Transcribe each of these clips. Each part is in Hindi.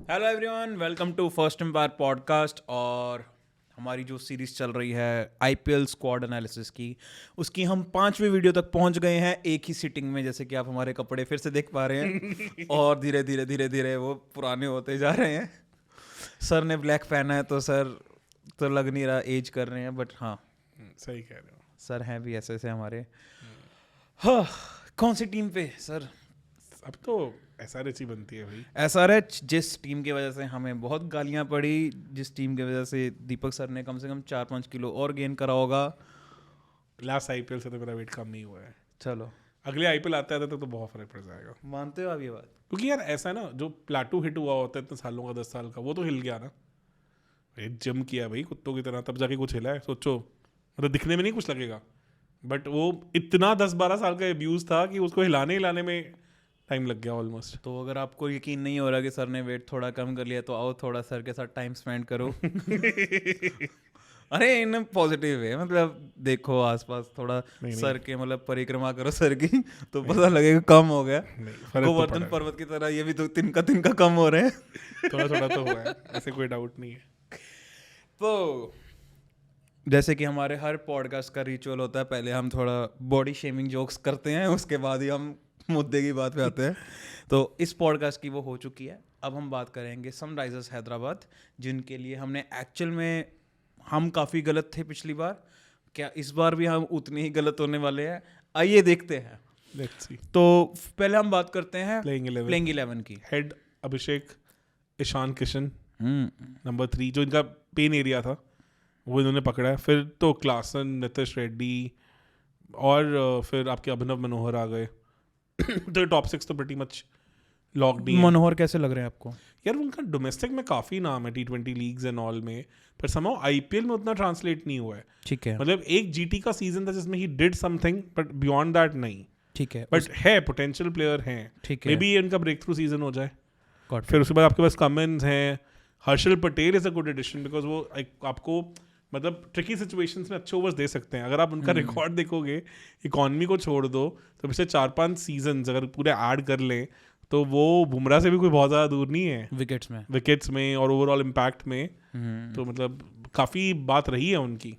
Hello everyone, welcome to first empire podcast. और हमारी जो सीरीज चल रही है आईपीएल स्क्वाड एनालिसिस की, उसकी हम 5वीं वीडियो तक पहुंच गए हैं एक ही सिटिंग में। जैसे कि आप हमारे कपड़े फिर से देख पा रहे हैं और धीरे धीरे धीरे धीरे वो पुराने होते जा रहे हैं। सर ने ब्लैक पहना है तो सर तो लग नहीं रहा एज कर रहे हैं, बट हाँ सही कह रहे हो। सर हैं भी ऐसे ऐसे हमारे। हाँ, कौन सी टीम पे सर? अब तो एसआरएच ही बनती है भाई। एसआरएच, जिस टीम की वजह से हमें बहुत गालियां पड़ी, जिस टीम की वजह से दीपक सर ने कम से कम 4-5 किलो और गेन करा होगा। लास्ट आईपीएल से तो मेरा वेट कम नहीं हुआ है। चलो, अगले आईपीएल आते आते तो बहुत फर्क पड़ जाएगा। मानते हो आप ये बात? क्योंकि यार ऐसा है ना, जो प्लाटू हिट हुआ होता है इतने सालों का, 10 साल का, वो तो हिल गया ना। जिम किया भाई कुत्तों की तरह, तब जाके कुछ हिला है। सोचो, मतलब दिखने में नहीं कुछ लगेगा, बट वो इतना 10-12 साल का अब्यूज था कि उसको हिलाने में टाइम लग गया ऑलमोस्ट। तो अगर आपको यकीन नहीं हो रहा कि सर ने वेट थोड़ा कम कर लिया, तो आओ थोड़ा सर के साथ टाइम स्पेंड करो। अरे इन पॉजिटिव वे, मतलब देखो आसपास थोड़ा नहीं। सर के मतलब परिक्रमा करो सर की, तो पता लगेगा कम हो गया। नहीं, फर्क तो गोवर्धन पड़ा है। पर्वत की तरह ये भी तो तिनका कम हो रहे हैं। थोड़ा थोड़ा तो हुआ है, ऐसे कोई डाउट नहीं है। तो जैसे कि हमारे हर पॉडकास्ट का रिचुअल होता है, पहले हम थोड़ा बॉडी शेमिंग जोक्स करते हैं, उसके बाद ही हम मुद्दे की बात पे आते हैं। तो इस पॉडकास्ट की वो हो चुकी है। अब हम बात करेंगे सनराइजर्स हैदराबाद, जिनके लिए हमने एक्चुअल में हम काफ़ी गलत थे पिछली बार। क्या इस बार भी हम उतने ही गलत होने वाले हैं? आइए देखते हैं। Let's see. तो पहले हम बात करते हैं प्लेइंग 11 प्लेइंग 11 की। हेड अभिषेक, ईशान किशन, नंबर 3 जो इनका पेन एरिया था वो इन्होंने पकड़ा है। फिर तो क्लासन, नितिश रेड्डी और फिर आपके अभिनव मनोहर आ गए। तो टॉप 6 तो प्रीटी मच लॉक्ड ही है। मनोहर कैसे लग रहे हैं आपको? यार उनका डोमेस्टिक में काफ़ी नाम है, T20 लीग्स एंड ऑल में, पर समाउ आईपीएल में उतना ट्रांसलेट नहीं हुआ है। ठीक है, मतलब एक जीटी का सीजन था जिसमें he did something, but beyond that नहीं। ठीक है, बट है, पोटेंशियल प्लेयर हैं। ठीक मे है। बी ये इनका ब्रेक थ्रू सीजन हो जाए। Got फिर it. उसके बाद आपके पास कमिंस हैं। Harshal Patel is a good addition because वो आपको मतलब ट्रिकी सिचुएशंस में अच्छे ओवर्स दे सकते हैं। अगर आप उनका रिकॉर्ड देखोगे, इकॉनमी को छोड़ दो तो पिछले 4-5 सीजन अगर पूरे ऐड कर लें तो वो बुमराह से भी कोई बहुत ज़्यादा दूर नहीं है विकेट्स में और ओवरऑल इम्पैक्ट में। तो मतलब काफ़ी बात रही है उनकी।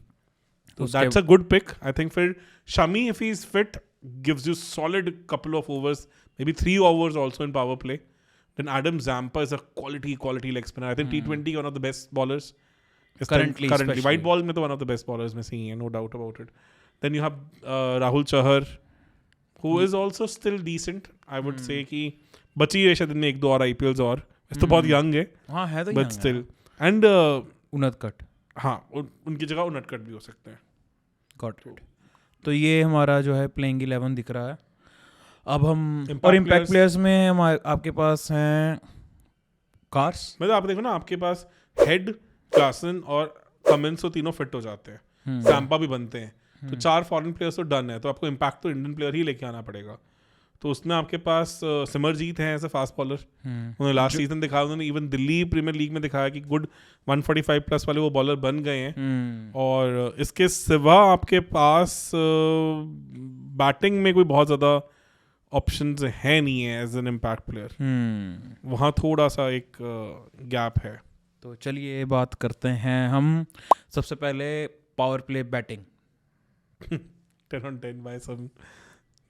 तो that's a good pick I think. फिर Shami, if he is fit, gives you solid couple of overs, maybe 3 overs also in power play. Then Adam Zampa is a quality leg spinner. I think T20 one of the best bowlers. Currently white ball में तो one of the best bowlers में से ही है, no doubt about it. Then you have Rahul Chahar, who is also still decent. I would say कि बची है शायद इनमें 1-2 और IPLs और। इस तो बहुत young है, हाँ है तो but young still. है। And उनतकट। हाँ, उनकी जगह उनटकट भी हो सकते हैं। Got it. तो ये हमारा जो है प्लेइंग 11 दिख रहा है। अब हम Impact और इम्पैक्ट players- प्लेयर्स में हम आपके पास हैं कार्स। मतलब आप देखो ना, आपके पास हेड, क्लासन और कमिंस तो तीनों फिट हो जाते हैं। सैम्पा भी बनते हैं। तो 4 फॉरेन प्लेयर्स तो डन है। तो आपको इम्पैक्ट तो इंडियन प्लेयर ही लेके आना पड़ेगा। तो उसमें आपके पास सिमरजीत हैं एज ए फास्ट बॉलर। उन्होंने लास्ट सीजन दिखाया, उन्होंने इवन दिल्ली प्रीमियर लीग में दिखाया कि गुड 145 प्लस वाले वो बॉलर बन गए हैं। और इसके सिवा आपके पास बैटिंग में कोई बहुत ज़्यादा ऑप्शंस है नहीं है एज एन इम्पैक्ट प्लेयर। वहाँ थोड़ा सा एक गैप है। तो चलिए बात करते हैं हम सबसे पहले power play batting. 10 on 10 by some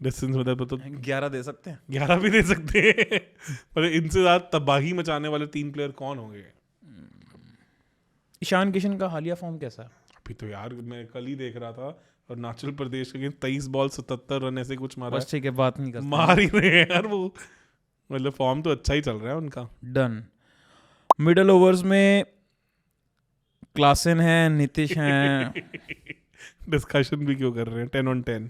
distance, मतलब तो 11 दे सकते हैं। 11 भी दे सकते हैं। पर इनसे ज़्यादा तबाही मचाने वाले 3 प्लेयर कौन होंगे? ईशान किशन का हालिया फॉर्म कैसा है? अभी तो यार मैं कल ही देख रहा था, अरुणाचल प्रदेश के 23 बॉल 77 रन ऐसे कुछ मारा बस ठीक है, बात नहीं करते। मार ही रहे हैं यार वो। मतलब फॉर्म तो अच्छा ही चल रहा है उनका। डन। मिडल ओवर्स में क्लासन है, नीतीश हैं। डिस्कशन भी क्यों कर रहे हैं? 10 on 10।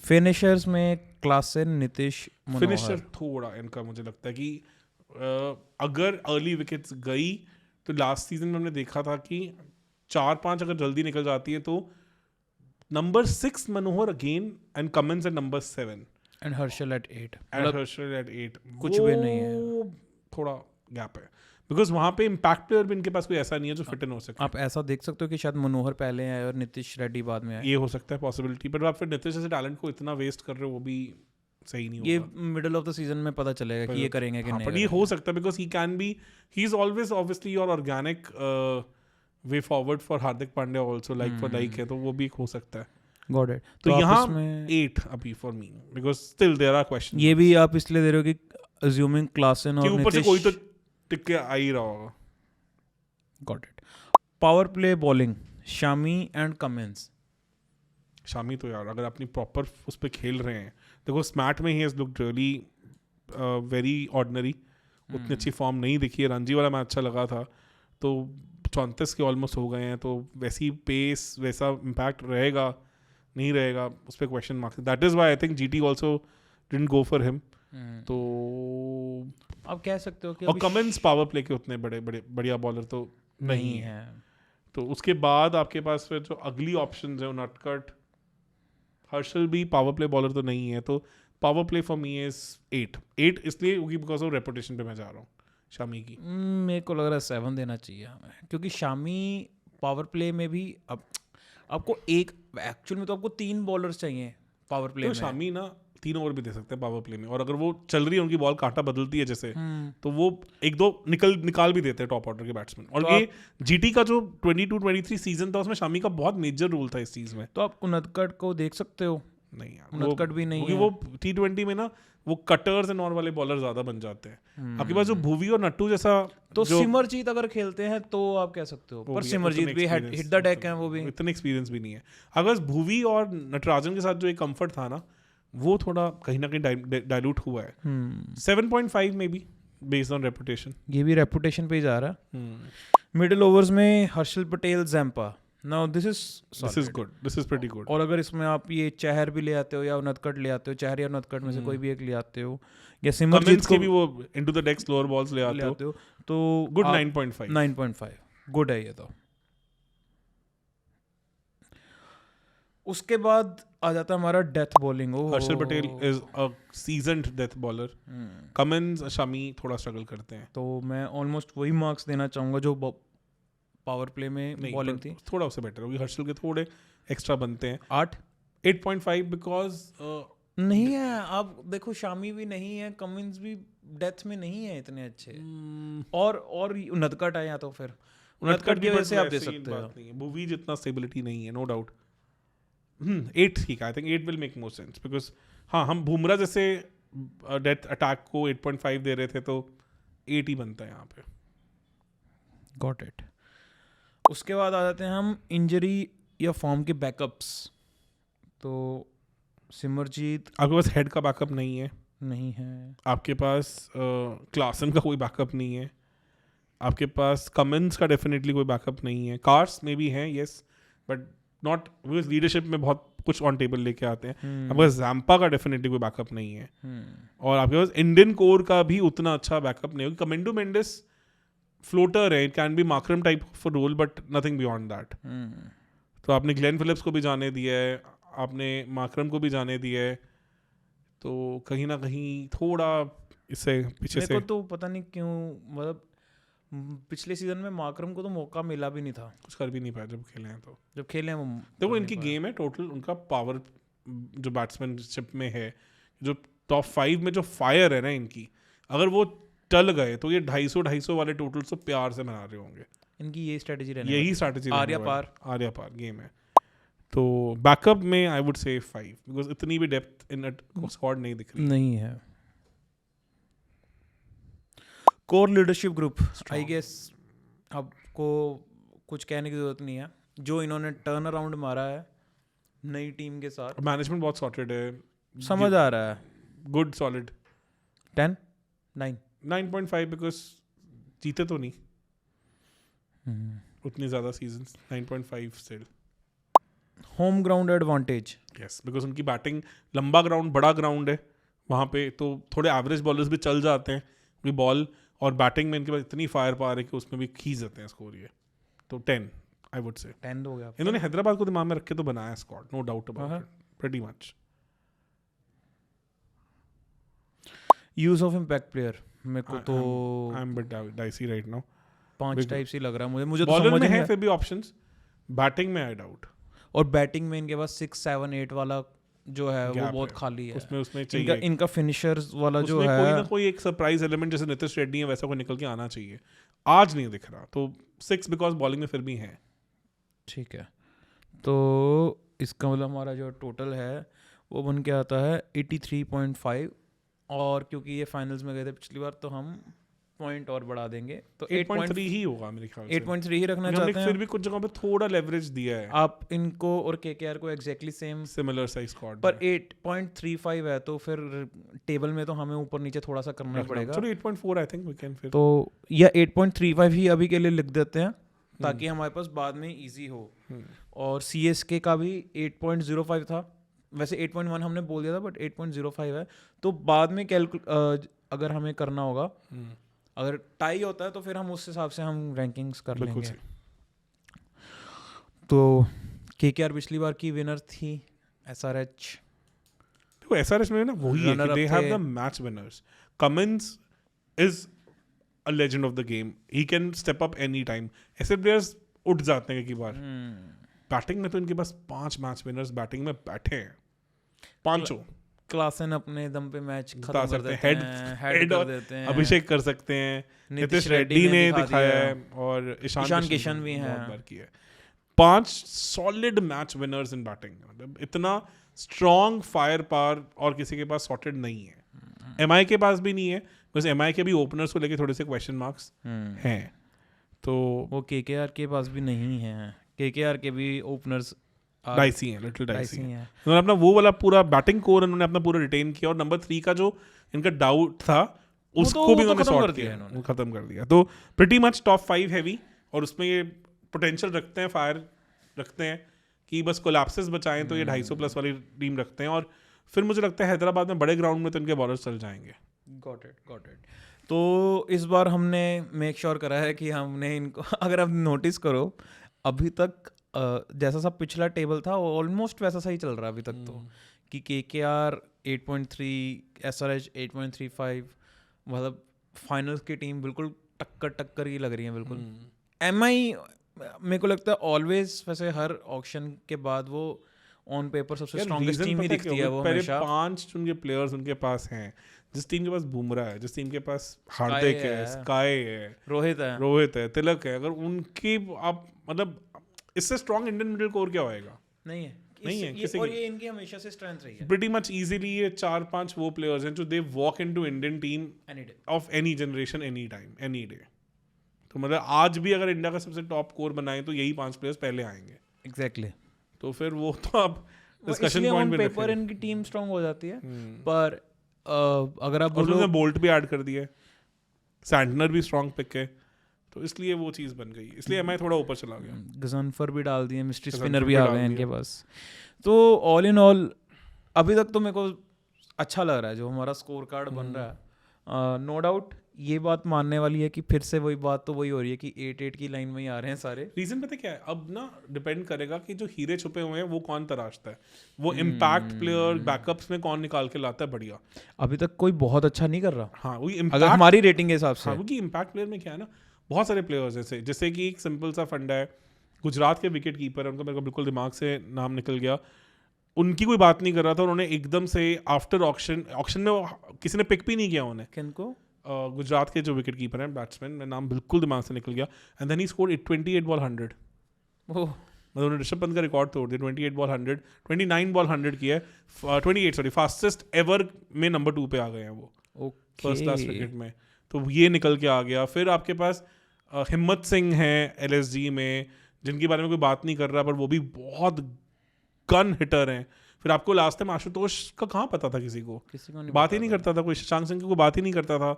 फिनिशर्स में क्लासन, नीतीश, फिनिशर थोड़ा इनका मुझे लगता है कि अगर अर्ली विकेट्स गई तो लास्ट सीजन में हमने देखा था कि 4-5 अगर जल्दी निकल जाती है तो number 6 Manohar again and Cummins at number 7 and Harshal at 8। And Harshal at 8 कुछ भी नहीं है। थोड़ा गैप है बिकॉज वहाँ पे इम्पैक्ट प्लेयर भी इनके पास कोई ऐसा नहीं है जो फिट इन हो सके। आप ऐसा देख सकते हो कि शायद मनोहर पहले आए और नीतीश रेड्डी बाद में आए। ये हो सकता है पॉसिबिलिटी, पर आप फिर नीतीश जैसे टैलेंट को इतना वेस्ट कर रहे हो, वो भी सही नहीं ये होगा। मिडिल ऑफ द सीजन में पता चलेगा कि ये करेंगे कि हाँ, नहीं but ये करेंगे। हो सकता है because he is always obviously your organic way forward for Hardik Pandya also like for like है, तो वो भी हो सकता है। Got it. तो आप यहाँ इसमें 8 अभी for me because still there are question. ये भी आप इसलिए दे रहे हो कि अज्यूमिंग क्लासन कि और ऊपर से नीतीश। कोई तो टिक के आ ही रहा होगा। Got it. Power play bowling Shami and Cummins. Shami तो यार अगर अपनी प्रॉपर उस पर खेल रहे हैं, देखो स्मैट में he has looked really very ordinary, उतनी अच्छी फॉर्म नहीं दिखी है। रणजी वाला मैच अच्छा लगा था, तो 34 के ऑलमोस्ट हो गए हैं, तो वैसी पेस वैसा इम्पैक्ट रहेगा नहीं रहेगा उस पर question marks. That is why I think GT also didn't go for him. तो आप कह सकते हो कि और कमिंस पावर प्ले के उतने बड़े बड़े बढ़िया बॉलर तो नहीं है। तो उसके बाद आपके पास फिर जो अगली ऑप्शन है नटकट, हर्षल भी पावर प्ले बॉलर तो नहीं है, तो power play for me is 8 इसलिए क्योंकि बिकॉज ऑफ रेपुटेशन पे मैं जा रहा हूँ शामी की। मेरे को लग रहा है 7 देना चाहिए हमें, क्योंकि शामी पावर प्ले में भी अब आपको एक एक्चुअल में तो आपको 3 बॉलर्स चाहिए पावर प्ले तो में। शामी ना 3 ओवर भी दे सकते हैं पावर प्ले में, और अगर वो चल रही है उनकी बॉल कांटा बदलती है जैसे, तो वो 1-2 निकाल भी देते हैं टॉप ऑर्डर के बैट्समैन। और तो ये जीटी का जो 22-23 सीजन था उसमें शामी का बहुत मेजर रोल था इस चीज में। तो आप उनदकट को देख सकते हो। नहीं यार, उनदकट भी नहीं क्योंकि वो T20 में ना वो कटर्स एंड और वाले बॉलर ज्यादा बन जाते हैं। आपके पास जो भुवी और नट्टू जैसा तो सिमरजीत अगर खेलते हैं तो आप कह सकते हो, पर सिमरजीत भी हिट द डेक है, वो भी इतने एक्सपीरियंस भी नहीं है। अगर भुवी और नटराजन के साथ जो एक कंफर्ट था ना, वो थोड़ा कहीं ना कहीं डाइल्यूट हुआ है। 7.5 में भी बेस्ड ऑन रेपुटेशन, ये भी रेपुटेशन पे ही जा रहा है। मिडिल ओवर्स में Harshal Patel, Zampa. Now this is good, this is pretty good. और अगर इसमें आप ये चहर भी ले आते हो या उनदकट ले आते हो, चहर या उनदकट में से कोई भी एक ले आते हो, या सिमरजीत को भी वो into the deck slower balls ले आते हो, तो गुड 9.5 गुड है ये तो। उसके बाद आ जाता है हमारा death bowling. Harshal Patel is a seasoned death bowler. Cummins Shami थोड़ा स्ट्रगल करते हैं, तो मैं ऑलमोस्ट वही मार्क्स देना चाहूंगा जो पावर प्ले में बॉलिंग थी। थोड़ा उससे बेटर होगी, हर्षल के थोड़े एक्स्ट्रा बनते हैं। 8.5 बिकॉज नहीं है। आप देखो शामी भी नहीं है, कमिंस भी डेथ में नहीं है इतने अच्छे, और उनदकट है, या तो फिर उनदकट की वजह से आप दे सकते हो। भुवी जितना स्टेबिलिटी नहीं है, नो डाउट। 8 ठीक है, I think 8 will make more sense because हाँ, हम बुमराह जैसे डेथ अटैक को 8.5 दे रहे थे, तो 8 ही बनता है यहाँ पे। Got it. उसके बाद आ जाते हैं हम इंजरी या फॉर्म के बैकअप्स। तो सिमरजीत, आपके पास हेड का बैकअप नहीं है, आपके पास क्लासन का कोई बैकअप नहीं है, आपके पास कमिंस का डेफिनेटली कोई बैकअप नहीं है, कार्स में भी हैं yes, but not because leadership में बहुत कुछ ऑन टेबल लेके आते हैं। आपके पास जैम्पा का डेफिनेटली कोई बैकअप नहीं है, और आपके पास इंडियन कोर का भी उतना अच्छा बैकअप नहीं है। कमेंडो मेंडिस फ्लोटर है, it can be Markram type of role but nothing beyond that. तो आपने ग्लेन फिलिप्स को भी जाने दिया है, आपने मार्करम को भी जाने दिया है, तो कहीं ना कहीं थोड़ा इससे पीछे से। तो पता नहीं क्यों, मतलब पिछले सीजन में मार्करम को तो मौका मिला भी नहीं था, कुछ कर भी नहीं पाया जब खेले हैं। तो जब खेले हैं वो देखो इनकी गेम है टोटल, उनका पावर जो बैट्समैनशिप में है, जो टॉप 5 में जो फायर है ना इनकी, अगर वो टल गए तो ये 250 वाले टोटल तो प्यार से मना रहे होंगे। इनकी यही स्ट्रेटजी रहने यही स्ट्रेटजी आर्या पार गेम है। तो बैकअप में आई वुड से 5 बिकॉज इतनी भी डेप्थ इन स्क्वाड नहीं दिख रही नहीं है। Core leadership group, I guess आपको कुछ कहने की जरूरत नहीं है, जो इन्होंने टर्न अराउंड मारा है नई टीम के साथ। मैनेजमेंट बहुत सॉर्टेड है, समझ आ रहा है। गुड सॉलिड 10 9 9.5 बिकॉज जीते तो नहीं उतनी ज़्यादा seasons. 9.5 still. Home ground advantage, yes because उनकी बैटिंग, लंबा ग्राउंड, बड़ा ग्राउंड है वहाँ पे, तो थोड़े एवरेज बॉलर्स भी चल जाते हैं, क्योंकि बॉल और बैटिंग में इनके पास इतनी फायर पावर है कि उसमें भी खींच जाते हैं स्कोर। ये तो 10 आई वुड से 10 हो गया। इन्होंने हैदराबाद को दिमाग में रख के तो बनाया squad, no doubt about it, pretty much. Use of impact player, मेरे को तो I am bit dicey right now. 5 types ही लग रहा है मुझे तो बॉलर समझ में नहीं है फिर भी ऑप्शंस, बैटिंग में आई डाउट। और बैटिंग में इनके पास 6 7 8 वाला जो है वो Gap बहुत है। खाली है। उसमें इनका चाहिए इनका फिनिशर्स वाला जो उसमें कोई ना है कोई एक सरप्राइज एलिमेंट जैसे नितिश रेड्डी है वैसा कोई निकल के आना चाहिए, आज नहीं दिख रहा। तो 6 बिकॉज बॉलिंग में फिर भी है। ठीक है, तो इसका मतलब हमारा जो टोटल है वो बन के आता है 83.5, और क्योंकि ये फाइनल्स में गए थे पिछली बार तो हम पॉइंट और बढ़ा देंगे, तो 8.3 ही होगा मेरे ख्याल से। 8.3 ही रखना हमने चाहते फिर हैं भी कुछ जगहों पे थोड़ा लेवरेज दिया है, आप इनको और केकेआर को exactly same, similar size squad पर 8.35 है तो फिर टेबल में तो हमें ऊपर नीचे थोड़ा सा करना ही पड़ेगा। चलो 8.4 आई थिंक वी कैन फिर। तो या 8.35 ही अभी के लिए लिख देते हैं ताकि हमारे पास बाद में इजी हो। और CSK का भी 8.05 था, वैसे 8.1 हमने बोल दिया था बट 8.05 है, तो बाद में अगर हमें करना होगा, अगर टाई होता है तो फिर हम उस हिसाब से हम रैंकिंग्स कर बिल्कुल लेंगे। सही। तो KKR पिछली बार की विनर थी, SRH तो SRH में ना वही है कि Runner-up दे हैव थे। The match winners. Cummins is a legend of the game, he can step up any time. ऐसे प्लेयर्स उठ जाते हैं कई बार। बैटिंग में तो इनके पास 5 मैच विनर्स बैटिंग में बैठे हैं, पांचों। क्लासन अपने दम पे मैच बता खत्म कर सकते देते हैं, हैं, हेड हेड कर और देते हैं। अभिषेक कर सकते हैं, नितिश रेड्डी ने दिखाया है, और ईशान किशन भी हैं। बहुत बार किया है। 5 solid match winners in batting, मतलब इतना स्ट्रॉन्ग फायर पावर और किसी के पास सॉर्टेड नहीं है। MI के पास भी नहीं है, बस MI के भी ओपनर्स को लेके थोड़े से क्वेश्चन मार्क्स हैं। तो वो KKR के पास भी नहीं है, KKR के भी ओपनर्स डाइसी है, लिटिल डाइसी है। हैं। उन्होंने अपना वो वाला पूरा बैटिंग कोर उन्होंने अपना पूरा रिटेन किया, और नंबर 3 का जो इनका डाउट था उसको भी उन्होंने सॉर्ट किया, वो खत्म कर दिया। तो प्रिटी मच टॉप 5 हैवी, और उसमें ये पोटेंशियल रखते हैं, फायर रखते हैं कि बस कोलैप्सेस बचाएं तो ये 250 प्लस वाली टीम रखते हैं। और फिर मुझे लगता है हैदराबाद में बड़े ग्राउंड में तो इनके बॉलर्स चल जाएंगे। Got it. तो इस बार हमने मेक श्योर करा है कि हमने इनको अगर आप नोटिस करो अभी तक जैसा सा पिछला टेबल था ऑलमोस्ट वैसा सा ही चल रहा है अभी तक। तो कि KKR 8.3, SRH 8.35, मतलब फाइनल्स की टीम बिल्कुल टक्कर ही लग रही है बिल्कुल। MI मेरे को लगता है ऑलवेज, वैसे हर ऑक्शन के बाद वो ऑन पेपर सबसे स्ट्रॉन्गेस्ट टीम ही दिखती है वो हमेशा। 5 उनके प्लेयर्स उनके पास हैं, जिस टीम के पास बुमराह है, जिस टीम के पास हार्दिक है, स्काई है, रोहित है, तिलक है, अगर उनकी आप मतलब इससे स्ट्रॉन्ग इंडियन मिडिल कोर क्या होएगा? नहीं है किसी और ये इनकी हमेशा से स्ट्रेंथ रही है। प्रीटी मच इजीली ये 4-5 वो प्लेयर्स हैं जो they walk into Indian team of any generation, any time, any day. तो मतलब आज भी अगर इंडिया का सबसे टॉप कोर बनाए तो यही 5 प्लेयर्स पहले आएंगे। एग्जैक्टली। तो फिर वो तो आप डिस्कशन पॉइंट पे पेपर इनकी टीम स्ट्रांग हो जाती है, पर अगर आप बोलो बोल्ट भी ऐड कर दिया है, सैंटनर भी स्ट्रांग पिक है, तो इसलिए वो चीज़ बन गई, इसलिए MI थोड़ा ऊपर चला गया। गजनफर भी डाल दिए, मिस्ट्री स्पिनर भी आ गए इनके पास। तो ऑल इन ऑल अभी तक तो मेरे को अच्छा लग रहा है जो हमारा स्कोर कार्ड बन रहा है। नो डाउट ये बात मानने वाली है कि फिर से वही बात तो वही हो रही है कि 8-8 की लाइन में ही आ रहे हैं सारे। रीजन पता क्या है, अब ना डिपेंड करेगा कि जो हीरे छुपे हुए हैं वो कौन तराशता है, वो इम्पैक्ट प्लेयर बैकअप्स में कौन निकाल के लाता है बढ़िया। अभी तक कोई बहुत अच्छा नहीं कर रहा। हाँ वही अगर हमारी रेटिंग के हिसाब से। हाँ क्योंकि इम्पैक्ट प्लेयर में क्या है ना, बहुत सारे प्लेयर्स जैसे कि एक सिंपल सा फंडा है, गुजरात के विकेट कीपर है, उनका मेरे को बिल्कुल दिमाग से नाम निकल गया, उनकी कोई बात नहीं कर रहा था, उन्होंने एकदम से आफ्टर ऑक्शन में किसी ने पिक भी नहीं किया उन्हें। किनको? गुजरात के जो विकेट कीपर हैं, बैट्समैन, मेरा नाम बिल्कुल दिमाग से निकल गया, and then he scored 28 ball 100। Oh, मतलब उन्होंने ऋषभ पंत का रिकॉर्ड तोड़ दिया, 28 बॉल 100, 29 बॉल 100 किया है, 28 सॉरी, फास्टेस्ट एवर में नंबर 2 पे आ गए हैं वो फर्स्ट क्लास क्रिकेट में। तो ये निकल के आ गया। फिर आपके पास हिम्मत सिंह हैं LSG में, जिनके बारे में कोई बात नहीं कर रहा, पर वो भी बहुत गन हिटर हैं। फिर आपको लास्ट टाइम आशुतोष का कहाँ पता था, किसी को बात ही नहीं करता था, कोई शशांक सिंह की कोई बात ही नहीं करता था,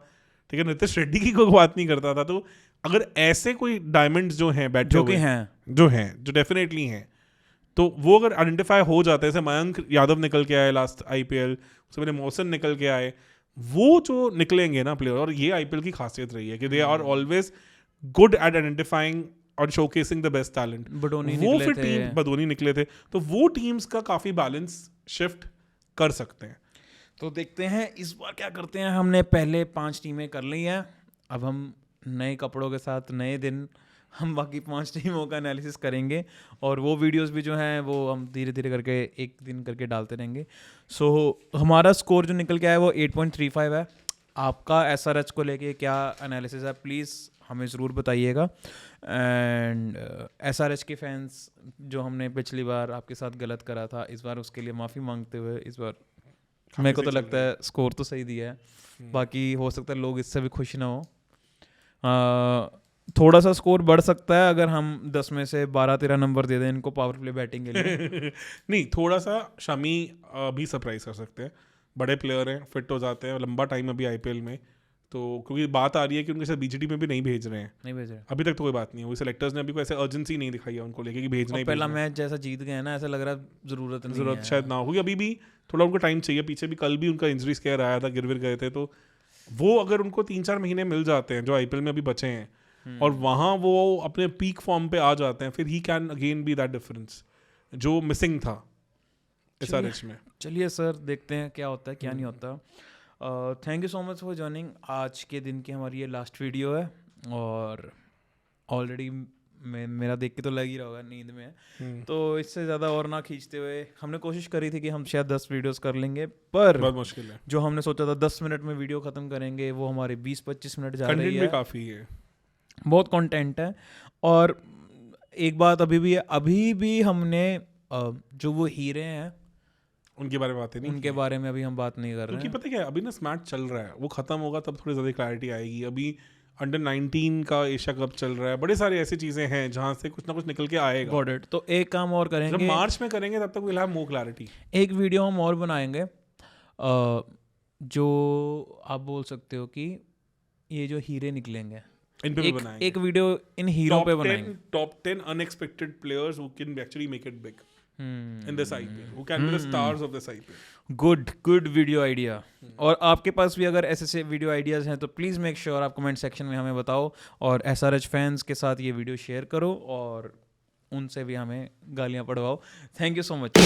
ठीक है, नितिश रेड्डी की कोई बात नहीं करता था। तो अगर ऐसे कोई डायमंड्स जो हैं बैठे हुए जो डेफिनेटली हैं, तो वो अगर आइडेंटिफाई हो जाते हैं, जैसे मयंक यादव निकल के आए लास्ट IPL, उससे पहले मोहसिन निकल के आए, वो जो निकलेंगे ना प्लेयर, और ये IPL की खासियत रही है कि they are always good at identifying और शोकेसिंग द बेस्ट टैलेंट। वो फिर टीम बदोनी निकले थे, तो वो टीम्स का काफी बैलेंस शिफ्ट कर सकते हैं। तो देखते हैं इस बार क्या करते हैं। हमने पहले 5 टीमें कर ली हैं, अब हम नए कपड़ों के साथ नए दिन हम बाकी 5 टीमों का एनालिसिस करेंगे और वो वीडियोस भी जो हैं वो हम धीरे धीरे करके एक दिन करके डालते रहेंगे. सो हमारा स्कोर जो निकल के आया वो 8.35 है. आपका SRH को लेके क्या एनालिसिस है प्लीज़ हमें ज़रूर बताइएगा. एंड SRH के फैंस जो हमने पिछली बार आपके साथ गलत करा था, इस बार उसके लिए माफ़ी मांगते हुए इस बार मेरे को तो लगता है स्कोर तो सही दिया है. बाकी हो सकता है लोग इससे भी खुश ना हो. थोड़ा सा स्कोर बढ़ सकता है अगर हम 10 में से 12-13 नंबर दे दें इनको पावर प्ले बैटिंग के लिए. नहीं, थोड़ा सा शमी भी सरप्राइज कर सकते हैं. बड़े प्लेयर हैं, फिट हो जाते हैं, लंबा टाइम अभी IPL में. तो क्योंकि बात आ रही है कि उनके साथ BGT में भी नहीं भेज रहे हैं. नहीं भेज रहे अभी तक तो कोई बात नहीं है. वही सेलेक्टर्स ने अभी कोई ऐसे अर्जेंसी नहीं दिखाई है उनको लेके कि भेजना ही पहला मैच जैसा जीत गए ना, ऐसा लग रहा है ज़रूरत शायद ना होगी. अभी भी थोड़ा उनको टाइम चाहिए. पीछे भी कल भी उनका इंजरी स्केयर आया था, गिर गए थे. तो वो अगर उनको 3-4 महीने मिल जाते हैं जो IPL में अभी बचे हैं और वहाँ वो अपने पीक फॉर्म पे आ जाते हैं, फिर he can again be that difference जो मिसिंग था SRH में. चलिए सर, देखते हैं क्या होता है क्या नहीं होता. Thank you so much for joining. आज के दिन की हमारी ये लास्ट वीडियो है और ऑलरेडी मेरा देख के तो लग ही रहा होगा नींद में है. तो इससे ज़्यादा और ना खींचते हुए हमने कोशिश करी थी कि हम शायद 10 वीडियोस कर लेंगे, पर बहुत मुश्किल है. जो हमने सोचा था 10 मिनट में वीडियो ख़त्म करेंगे वो हमारे 20-25 मिनट जा रही है. काफ़ी है, बहुत कंटेंट है. और एक बात अभी भी हमने जो वो हीरे हैं उनके बारे में बात नहीं, उनके बारे में अभी हम बात नहीं कर रहे हैं. क्योंकि पता क्या है, अभी ना मैच चल रहा है, वो खत्म होगा तब थोड़ी ज़्यादा क्लैरिटी आएगी. अभी अंडर 19 का एशिया कप चल रहा है. बड़े सारे ऐसी चीज़ें हैं जहाँ से कुछ ना कुछ निकल के आएगा. Got it. तो एक काम और करेंगे, जब मार्च में करेंगे तब तक विल हैव मोर क्लैरिटी. एक वीडियो हम और बनाएंगे जो आप बोल सकते हो कि ये जो हीरे निकलेंगे इन पे भी बनाएंगे. एक वीडियो इन हीरो पे बनाएंगे. Top 10 unexpected players who can actually make it big in this IPL, who can be the stars of this IPL. Good video idea. और आपके पास भी अगर ऐसे वीडियो आइडियाज़ हैं तो प्लीज़ मेक श्योर आप कमेंट सेक्शन में हमें बताओ और SRH फैंस के साथ ये वीडियो शेयर करो और उनसे भी हमें गालियाँ पड़वाओ. Thank you so much.